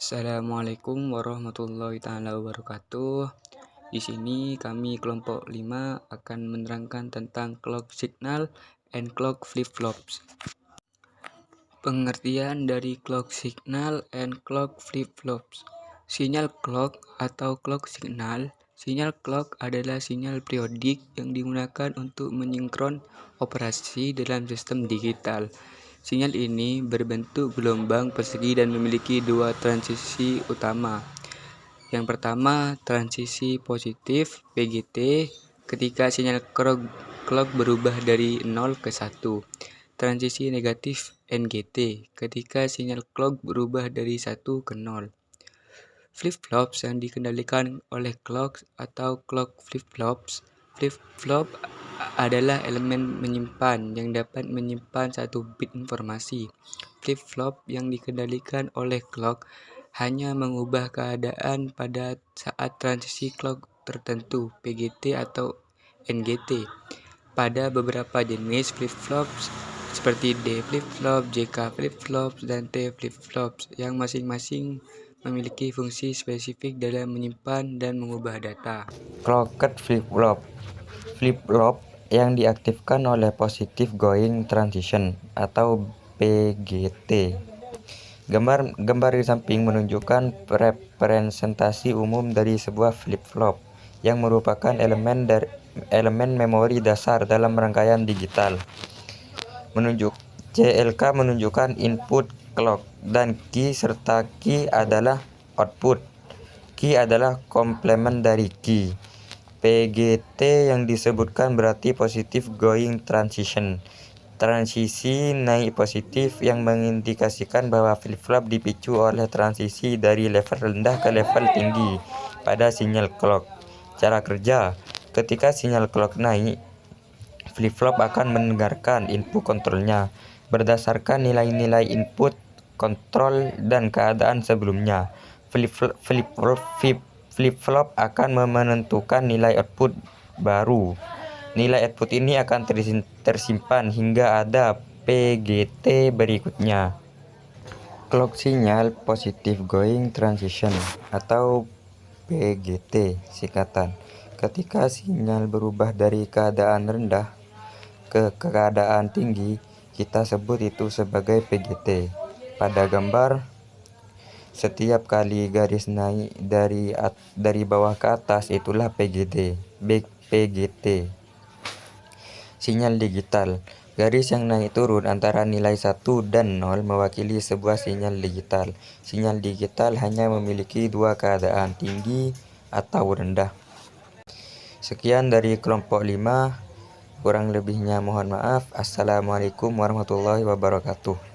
Assalamualaikum warahmatullahi taala wabarakatuh. Di sini kami kelompok 5 akan menerangkan tentang clock signal and clock flip-flops. Pengertian dari clock signal and clock flip-flops. Sinyal clock atau clock signal. Sinyal clock adalah sinyal periodik yang digunakan untuk menyinkron operasi dalam sistem digital. Sinyal ini berbentuk gelombang persegi dan memiliki dua transisi utama. Yang pertama, transisi positif (PGT) ketika sinyal clock berubah dari 0 ke 1. Transisi negatif (NGT) ketika sinyal clock berubah dari 1 ke 0. Flip-flops yang dikendalikan oleh clock atau clock flip-flops. Flip-flop adalah elemen menyimpan yang dapat menyimpan satu bit informasi. Flip-flop yang dikendalikan oleh clock hanya mengubah keadaan pada saat transisi clock tertentu, PGT atau NGT. Pada beberapa jenis flip-flops seperti D flip-flop, JK flip-flops, dan T flip-flops yang masing-masing memiliki fungsi spesifik dalam menyimpan dan mengubah data. Clocked flip-flop. Flip-flop yang diaktifkan oleh positive going transition atau PGT. Gambar di samping menunjukkan representasi umum dari sebuah flip-flop yang merupakan elemen memori dasar dalam rangkaian digital. CLK menunjukkan input clock dan key serta key adalah output. Key adalah komplement dari key. PGT yang disebutkan berarti positive going transition, transisi naik positif yang mengindikasikan bahwa flip-flop dipicu oleh transisi dari level rendah ke level tinggi pada sinyal clock. Cara kerja: ketika sinyal clock naik, flip-flop akan mendengarkan input kontrolnya berdasarkan nilai-nilai input kontrol dan keadaan sebelumnya. Flip-flop akan menentukan nilai output baru. Nilai output ini akan tersimpan hingga ada PGT berikutnya. Clock sinyal positive going transition atau PGT singkatan. Ketika sinyal berubah dari keadaan rendah ke keadaan tinggi, kita sebut itu sebagai PGT. Pada gambar, setiap kali garis naik dari bawah ke atas itulah PGT. Sinyal digital. Garis yang naik turun antara nilai 1 dan 0 mewakili sebuah sinyal digital. Sinyal digital hanya memiliki dua keadaan, tinggi atau rendah. Sekian dari kelompok 5. Kurang lebihnya mohon maaf. Assalamualaikum warahmatullahi wabarakatuh.